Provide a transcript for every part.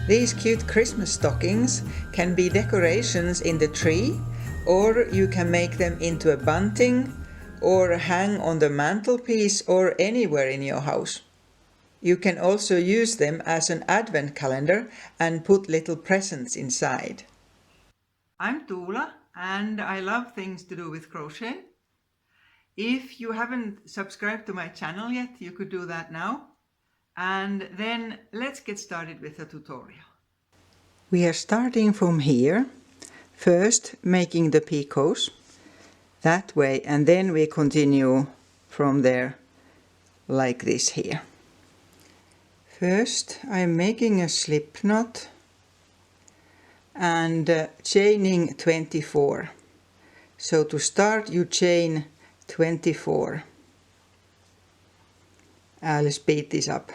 These cute Christmas stockings can be decorations in the tree, or you can make them into a bunting or hang on the mantelpiece or anywhere in your house. You can also use them as an advent calendar and put little presents inside. I'm Tuula and I love things to do with crochet. If you haven't subscribed to my channel yet, you could do that now. And then let's get started with the tutorial. We are starting from here, first making the picots that way, and then we continue from there like this here. First I'm making a slip knot and chaining 24. So to start you chain 24. I'll speed this up.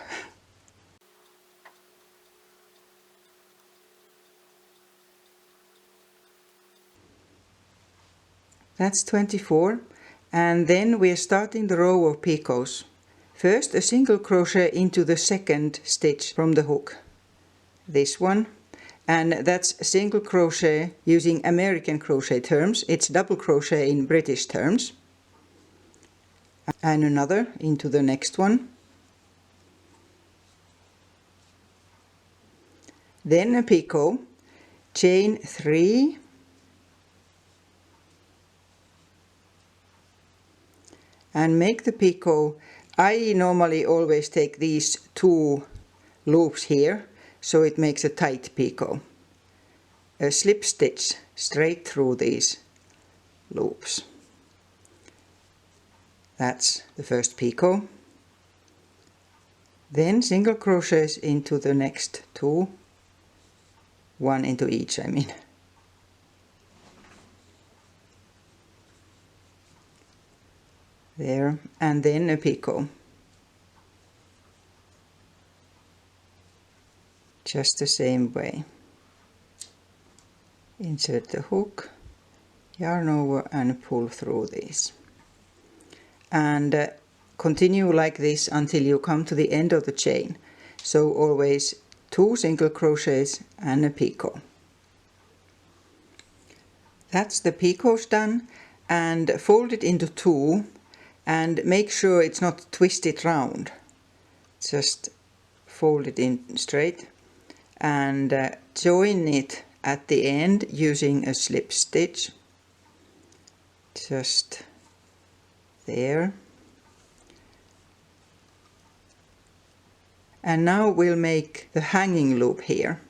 That's 24, and then we're starting the row of picots. First a single crochet into the second stitch from the hook, this one, and that's single crochet using American crochet terms. It's double crochet in British terms. And another into the next one. Then a picot, chain 3, and make the picot. I normally always take these 2 loops here, so it makes a tight picot. A slip stitch straight through these loops. That's the first picot. Then single crochets into the next 2, 1 into each, I mean. There, and then a picot. Just the same way. Insert the hook, yarn over and pull through these. And continue like this until you come to the end of the chain. So always 2 single crochets and a picot. That's the picots done, and fold it into 2. And make sure it's not twisted round. Just fold it in straight and join it at the end using a slip stitch. Just there. And now we'll make the hanging loop here.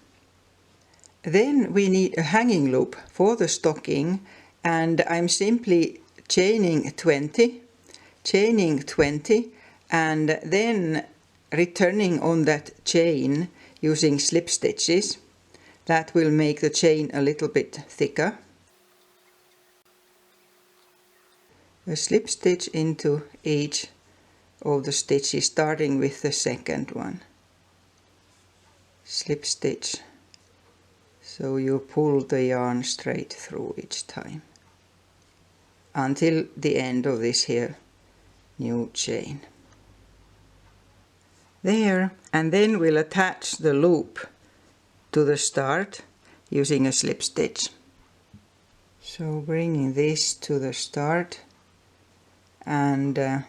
Then we need a hanging loop for the stocking, and I'm simply chaining 20. Chaining 20 and then returning on that chain using slip stitches. That will make the chain a little bit thicker. A slip stitch into each of the stitches, starting with the second one. Slip stitch, so you pull the yarn straight through each time until the end of this here new chain. There, and then we'll attach the loop to the start using a slip stitch. So bringing this to the start and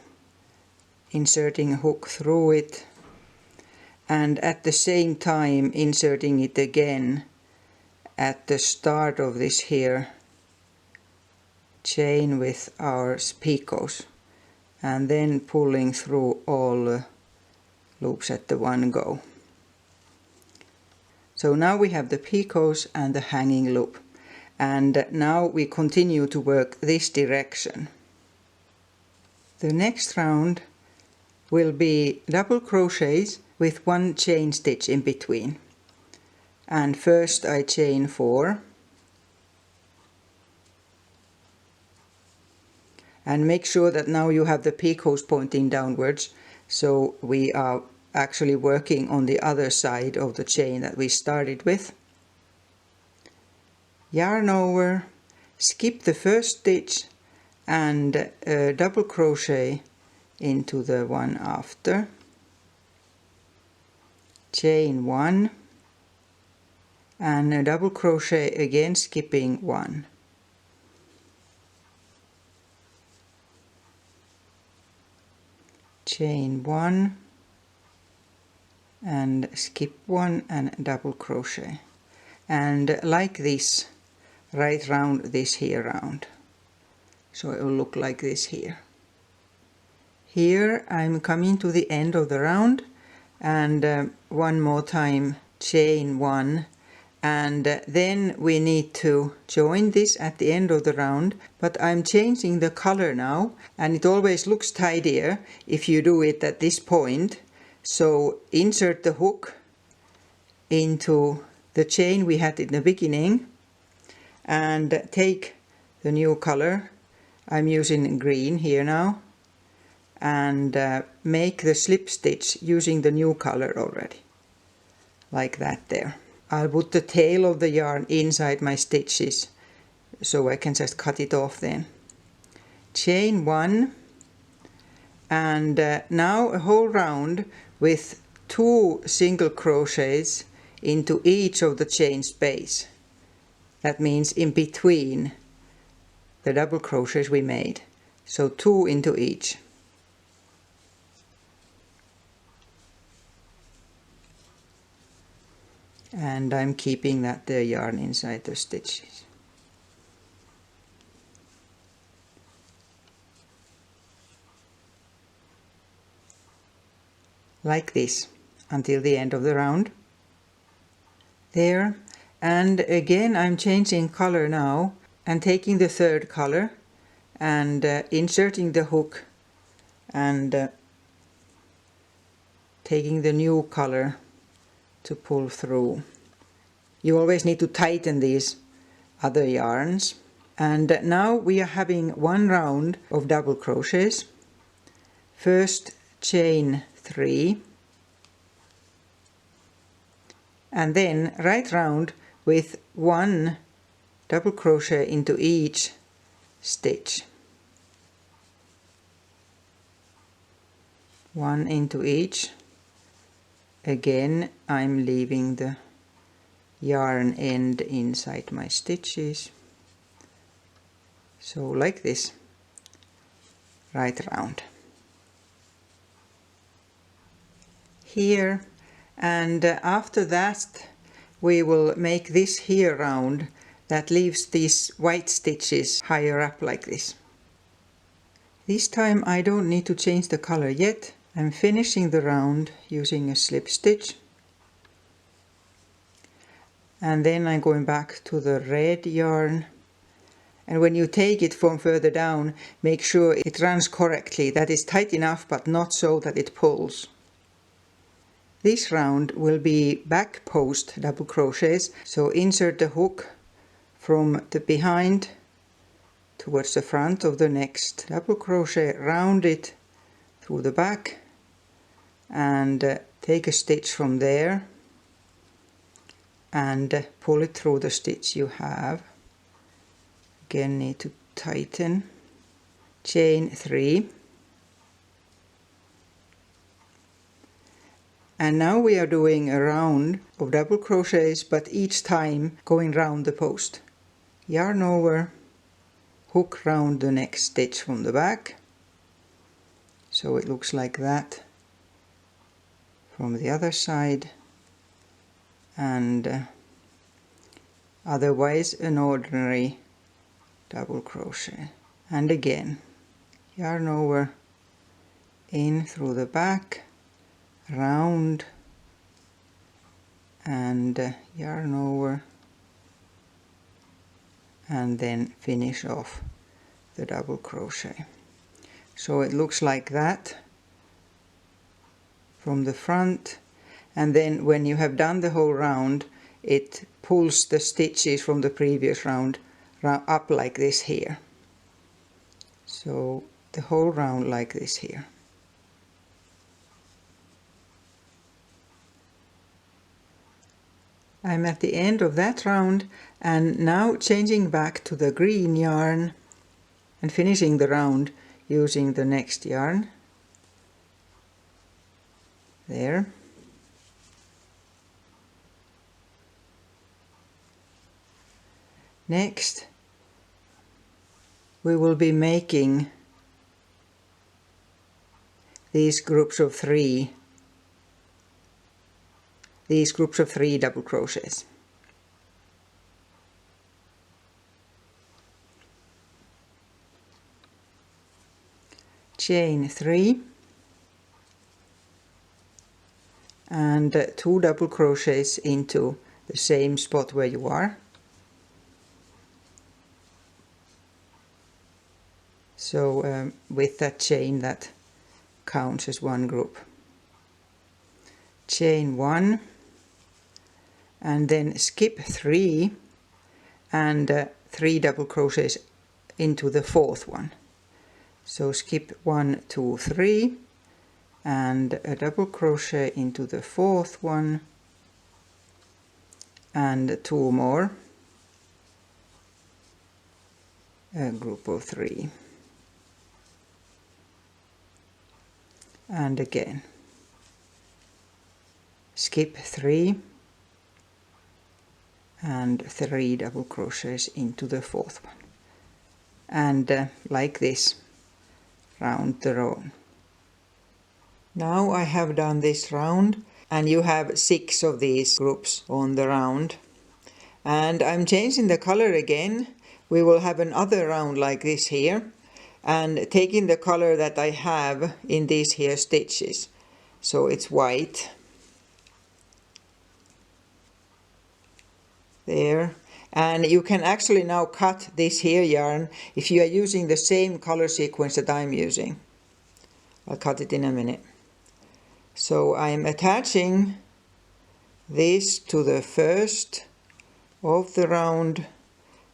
inserting a hook through it, and at the same time inserting it again at the start of this here chain with our picots, and then pulling through all the loops at the one go. So now we have the picots and the hanging loop, and now we continue to work this direction. The next round will be double crochets with 1 chain stitch in between, and first I chain 4. And make sure that now you have the picots pointing downwards, so we are actually working on the other side of the chain that we started with. Yarn over, skip the first stitch and double crochet into the one after. Chain 1, and a double crochet again, skipping 1. Chain 1 and skip 1 and double crochet, and like this right round this here round, so it will look like this here. Here I'm coming to the end of the round, and one more time chain 1, and then we need to join this at the end of the round, but I'm changing the color now, and it always looks tidier if you do it at this point. So insert the hook into the chain we had in the beginning and take the new color. I'm using green here now, and make the slip stitch using the new color already, like that there. I'll put the tail of the yarn inside my stitches so I can just cut it off then. Chain 1, and now a whole round with 2 single crochets into each of the chain space. That means in between the double crochets we made, so 2 into each. And I'm keeping that the yarn inside the stitches. Like this until the end of the round. There, and again I'm changing color now and taking the third color and inserting the hook and taking the new color to pull through. You always need to tighten these other yarns. And now we are having one round of double crochets. First chain 3, and then right round with 1 double crochet into each stitch. 1 into each. Again, I'm leaving the yarn end inside my stitches, so like this, right round here, and after that we will make this here round that leaves these white stitches higher up like this. This time I don't need to change the color yet. I'm finishing the round using a slip stitch, and then I'm going back to the red yarn, and when you take it from further down, make sure it runs correctly, that is tight enough but not so that it pulls. This round will be back post double crochets, so insert the hook from the behind towards the front of the next double crochet, round it through the back and take a stitch from there and pull it through the stitch you have. Again, need to tighten. Chain 3, and now we are doing a round of double crochets, but each time going round the post. Yarn over, hook round the next stitch from the back, so it looks like that from the other side, and otherwise an ordinary double crochet. And again, yarn over, in through the back, round, and yarn over, and then finish off the double crochet. So it looks like that from the front, and then when you have done the whole round, it pulls the stitches from the previous round up like this here. So the whole round like this here. I'm at the end of that round, and now changing back to the green yarn and finishing the round using the next yarn. There. Next we will be making these groups of three double crochets. Chain 3 and 2 double crochets into the same spot where you are. So with that chain, that counts as one group. Chain 1 and then skip 3 and 3 double crochets into the fourth one. So skip 1, 2, 3 and a double crochet into the fourth one and 2 more, a group of 3, and again skip 3 and 3 double crochets into the fourth one, and like this round the row. Now I have done this round, and you have 6 of these groups on the round, and I'm changing the color again. We will have another round like this here, and taking the color that I have in these here stitches, so it's white there. And you can actually now cut this here yarn if you are using the same color sequence that I'm using. I'll cut it in a minute. So I'm attaching this to the first of the round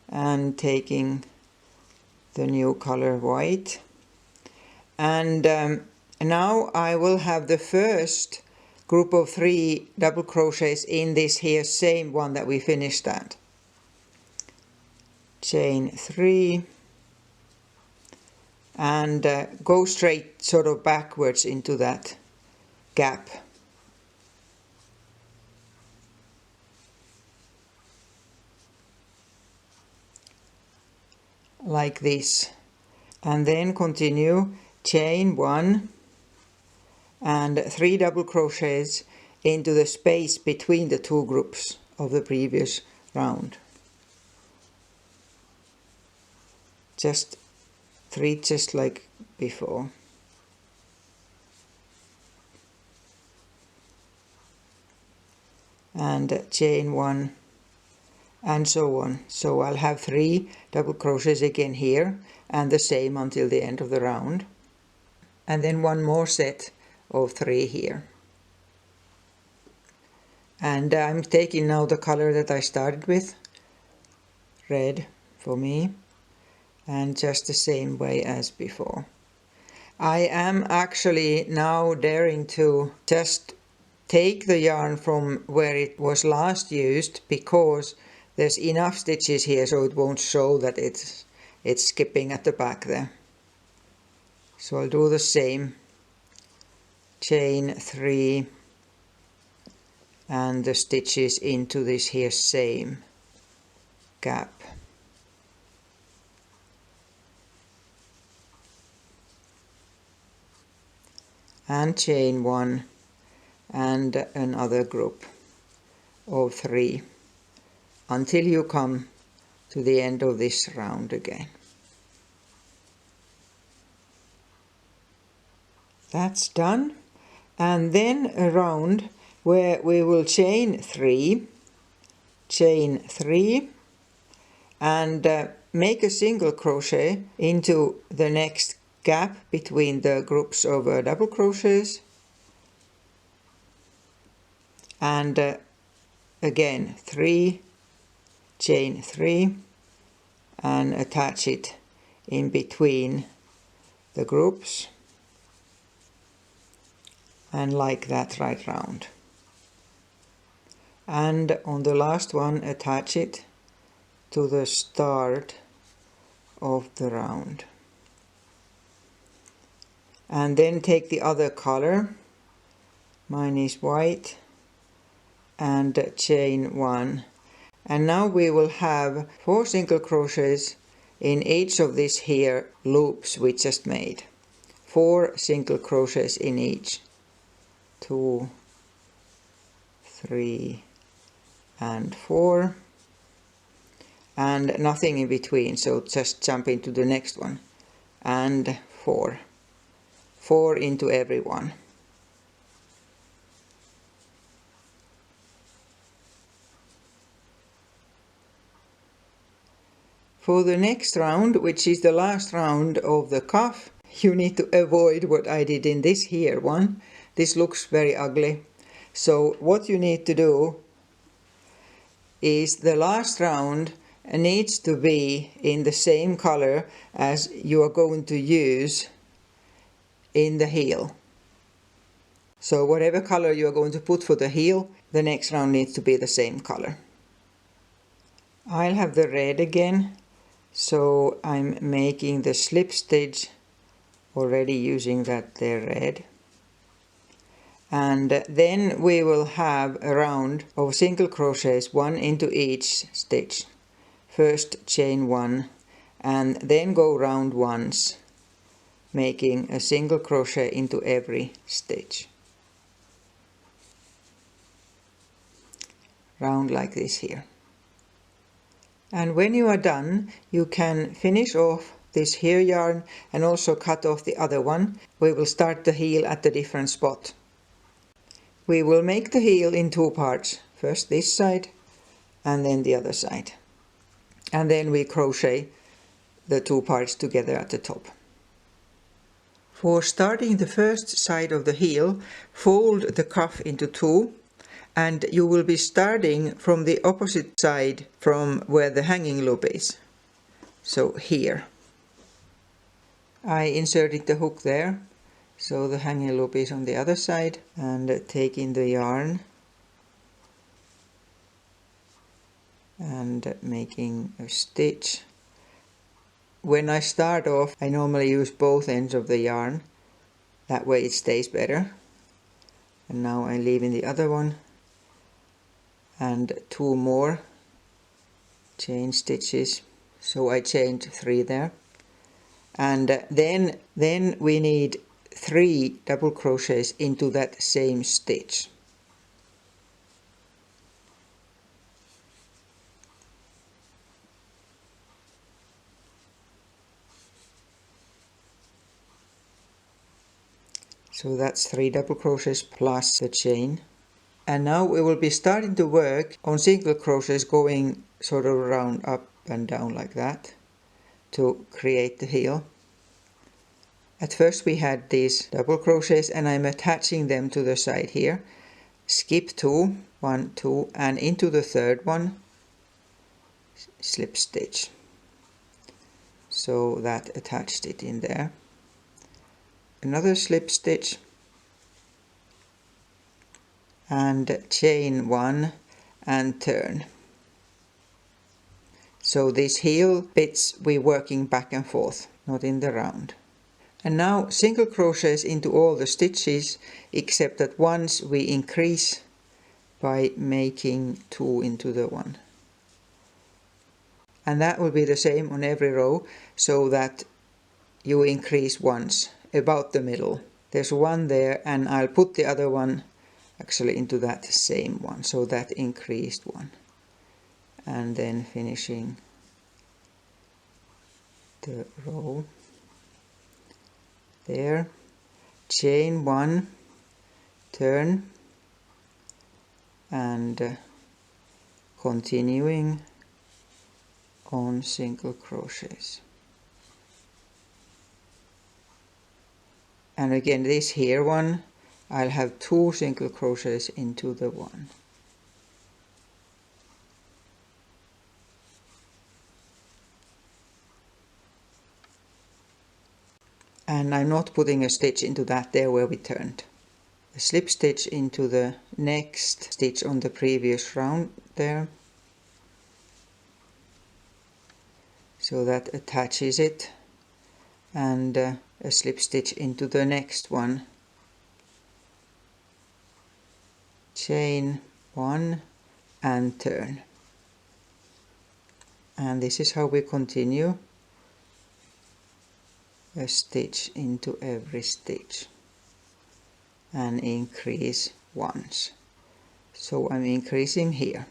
and taking the new color white, and now I will have the first group of 3 double crochets in this here same one that we finished at. Chain 3 and go straight sort of backwards into that gap. Like this, and then continue chain 1 and 3 double crochets into the space between the 2 groups of the previous round. Just 3 just like before. And chain 1 and so on. So I'll have 3 double crochets again here and the same until the end of the round, and then one more set of 3 here. And I'm taking now the color that I started with, red for me, and just the same way as before. I am actually now daring to just take the yarn from where it was last used, because there's enough stitches here so it won't show that it's skipping at the back there. So I'll do the same. Chain 3 and the stitches into this here same gap. And chain 1 and another group of 3 until you come to the end of this round again. That's done. And then a round where we will chain 3 and make a single crochet into the next gap between the groups of double crochets, and again 3, chain 3 and attach it in between the groups, and like that right round. And on the last one attach it to the start of the round. And then take the other color, mine is white, and chain 1 And now we will have 4 single crochets in each of these here loops we just made. 4 single crochets in each. 2, 3 and 4, and nothing in between, so just jump into the next one, and 4 into every one. For the next round, which is the last round of the cuff, you need to avoid what I did in this here one. This looks very ugly. So what you need to do is the last round needs to be in the same color as you are going to use in the heel. So whatever color you are going to put for the heel, the next round needs to be the same color. I'll have the red again. So I'm making the slip stitch already using that there red. And then we will have a round of single crochets, 1 into each stitch. First chain 1 and then go round once, making a single crochet into every stitch. Round like this here. And when you are done, you can finish off this here yarn and also cut off the other one. We will start the heel at a different spot. We will make the heel in 2 parts. First this side and then the other side. And then we crochet the 2 parts together at the top. For starting the first side of the heel, fold the cuff into 2. And you will be starting from the opposite side from where the hanging loop is. So here. I inserted the hook there, so the hanging loop is on the other side, and taking the yarn and making a stitch. When I start off, I normally use both ends of the yarn, that way it stays better. And now I leave in the other one. And 2 more chain stitches, so I chained 3 there, and then we need 3 double crochets into that same stitch. So that's 3 double crochets plus the chain. And now we will be starting to work on single crochets going sort of around up and down like that to create the heel. At first we had these double crochets and I'm attaching them to the side here. Skip 2, 1, 2 and into the third one, slip stitch. So that attached it in there. Another slip stitch. And chain 1 and turn. So these heel bits we're working back and forth, not in the round. And now single crochets into all the stitches, except that once we increase by making 2 into the one. And that will be the same on every row, so that you increase once, about the middle. There's 1 there and I'll put the other one actually into that same one, so that increased one, and then finishing the row there, chain 1, turn, and continuing on single crochets. And again this here one, I'll have 2 single crochets into the one. And I'm not putting a stitch into that there where we turned. A slip stitch into the next stitch on the previous round there. So that attaches it. And a slip stitch into the next one. Chain 1 and turn. And this is how we continue a stitch into every stitch and increase once. So I'm increasing here.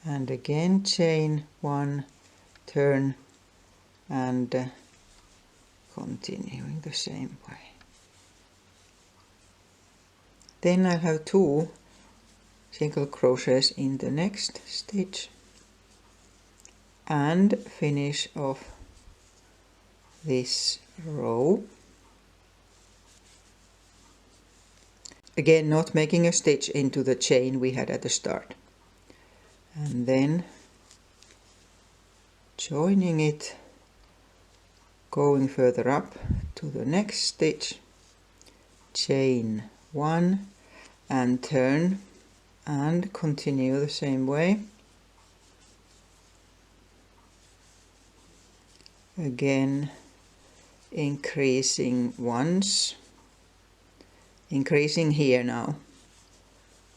And again chain 1, turn, and continuing the same way. Then I'll have 2 single crochets in the next stitch and finish off this row. Again, not making a stitch into the chain we had at the start. And then joining it, going further up to the next stitch, chain 1 and turn and continue the same way. Again increasing once, increasing here now,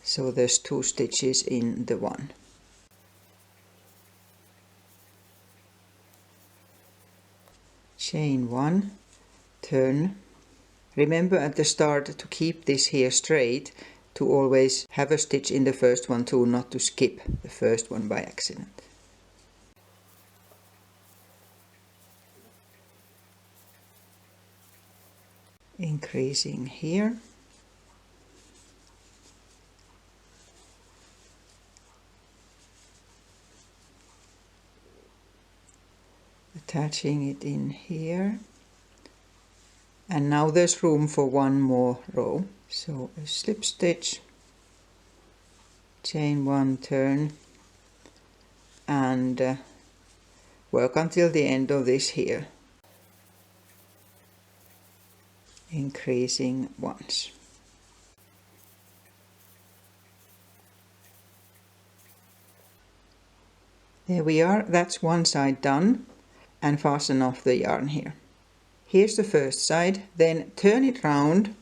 so there's 2 stitches in the one. Chain 1, turn. Remember at the start to keep this here straight, to always have a stitch in the first one too, not to skip the first one by accident. Increasing here. Attaching it in here. And now there's room for one more row. So a slip stitch, chain 1, turn, and work until the end of this here. Increasing once. There we are, that's one side done, and fasten off the yarn here. Here's the first side, then turn it round,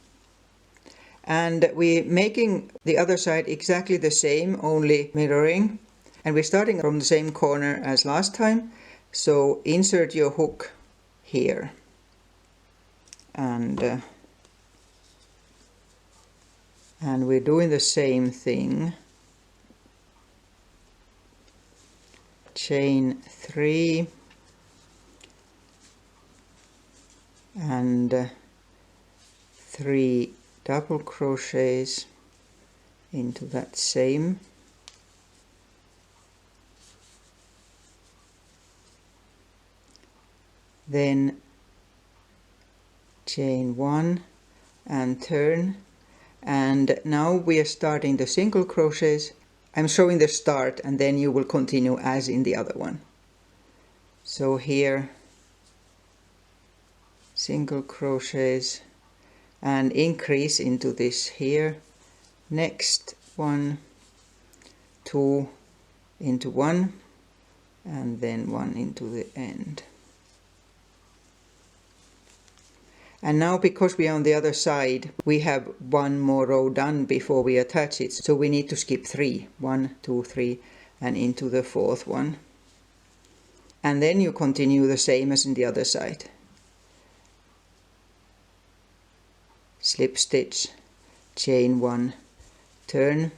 and we're making the other side exactly the same, only mirroring, and we're starting from the same corner as last time. So insert your hook here, and we're doing the same thing. Chain 3 and 3 double crochets into that same, then chain 1 and turn, and now we are starting the single crochets. I'm showing the start and then you will continue as in the other one. So here single crochets and increase into this here, next 1, 2 into 1, and then 1 into the end. And now, because we are on the other side, we have one more row done before we attach it, so we need to skip 3, 1, 2, 3, and into the 4th one. And then you continue the same as in the other side. Slip stitch, chain 1, turn,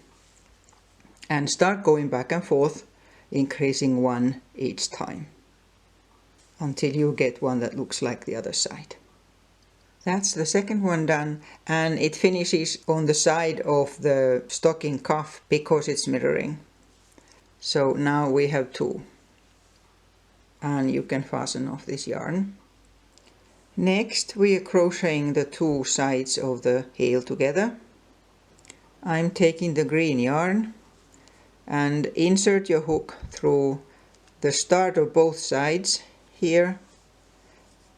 and start going back and forth, increasing 1 each time, until you get one that looks like the other side. That's the second one done, and it finishes on the side of the stocking cuff because it's mirroring. So now we have 2, and you can fasten off this yarn. Next we are crocheting the 2 sides of the heel together. I'm taking the green yarn and insert your hook through the start of both sides here,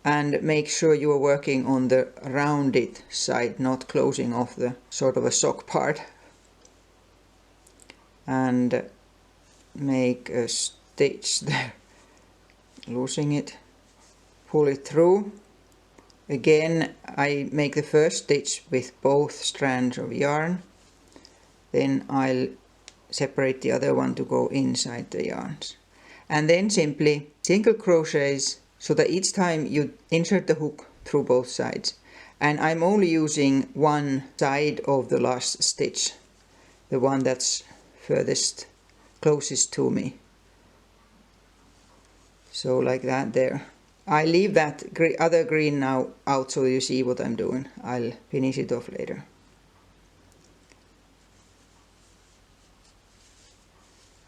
and make sure you are working on the rounded side, not closing off the sort of a sock part. And make a stitch there, losing it, pull it through, Again, I make the first stitch with both strands of yarn, then I'll separate the other one to go inside the yarns, and then simply single crochets so that each time you insert the hook through both sides, and I'm only using one side of the last stitch, the one that's furthest closest to me, so like that there. I leave that other green now out so you see what I'm doing. I'll finish it off later.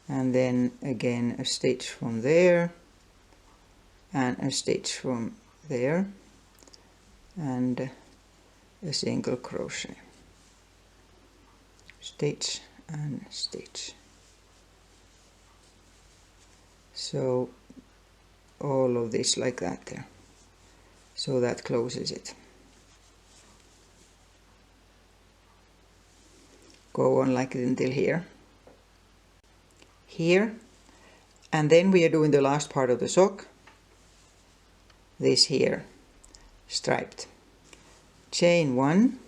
And then again a stitch from there and a stitch from there and a single crochet, stitch and stitch. So all of this like that there. So that closes it. Go on like it until here. Here. And then we are doing the last part of the sock. This here. Striped. Chain 1.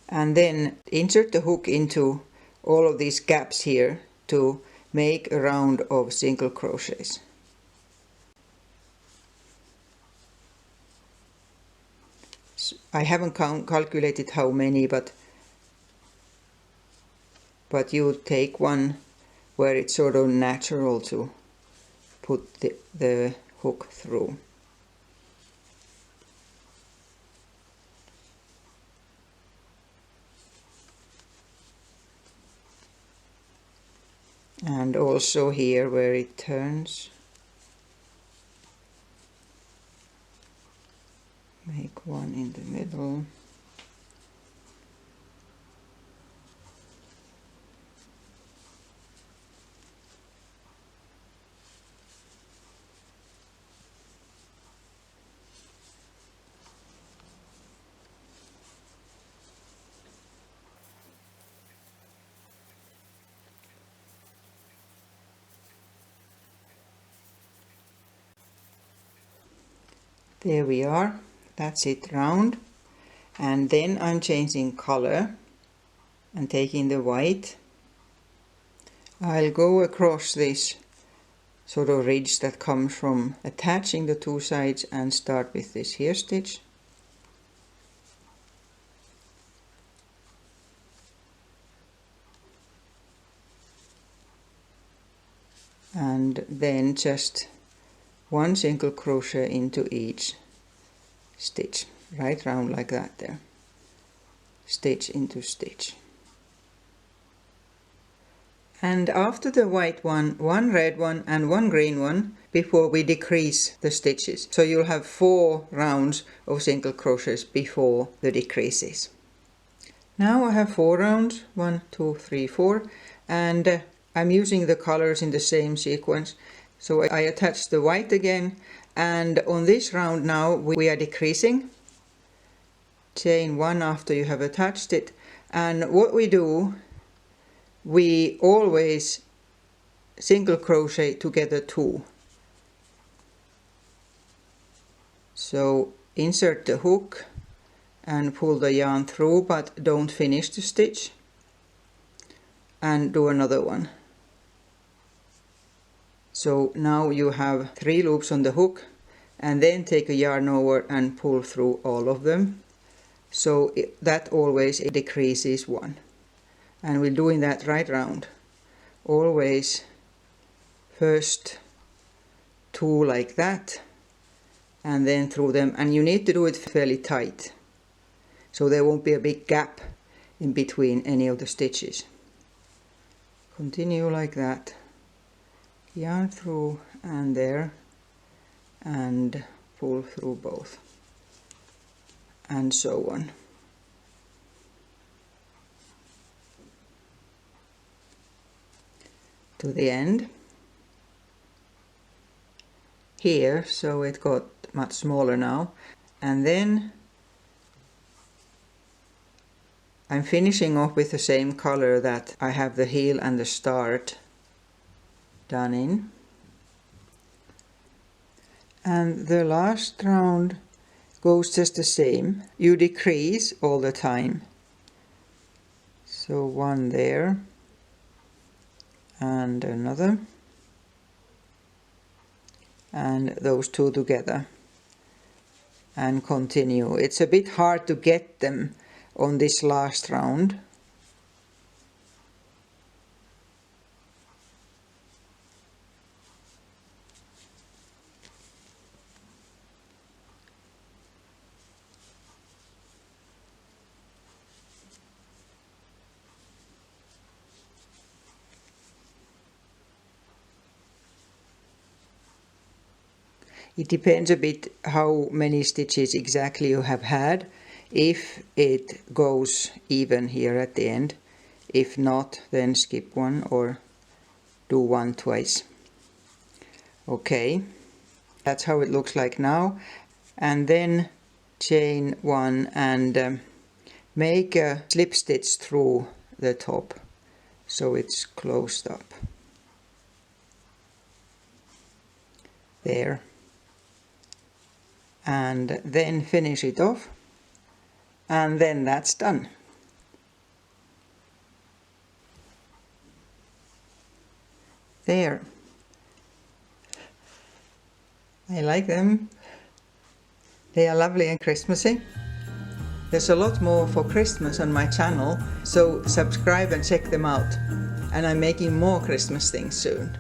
And then insert the hook into all of these gaps here to make a round of single crochets. I haven't calculated how many, but you take one where it's sort of natural to put the hook through. And also here where it turns. Make one in the middle. There we are. That's it round. And then I'm changing color and taking the white. I'll go across this sort of ridge that comes from attaching the two sides and start with this here stitch. And then just one single crochet into each stitch, right round like that there. Stitch into stitch. And after the white one red one and one green one before we decrease the stitches. So you'll have 4 rounds of single crochets before the decreases. Now I have 4 rounds, 1, 2, 3, 4, and I'm using the colors in the same sequence. So I attach the white again, and on this round now we are decreasing. Chain 1 after you have attached it, and what we do, we always single crochet together 2. So insert the hook and pull the yarn through, but don't finish the stitch, and do another one. So now you have 3 loops on the hook, and then take a yarn over and pull through all of them. So that always decreases 1. And we're doing that right round. Always first 2 like that, and then through them. And you need to do it fairly tight, so there won't be a big gap in between any of the stitches. Continue like that. Yarn through and there, and pull through both, and so on. To the end here, so it got much smaller now. And then I'm finishing off with the same color that I have the heel and the start done in. And the last round goes just the same. You decrease all the time. So one there and another, and those two together, and continue. It's a bit hard to get them on this last round. It depends a bit how many stitches exactly you have had, if it goes even here at the end. If not, then skip one or do one twice. Okay, that's how it looks like now. And then chain one and make a slip stitch through the top so it's closed up. There. And then finish it off, and then that's done. There. I like them. They are lovely and Christmassy. There's a lot more for Christmas on my channel, so subscribe and check them out. And I'm making more Christmas things soon.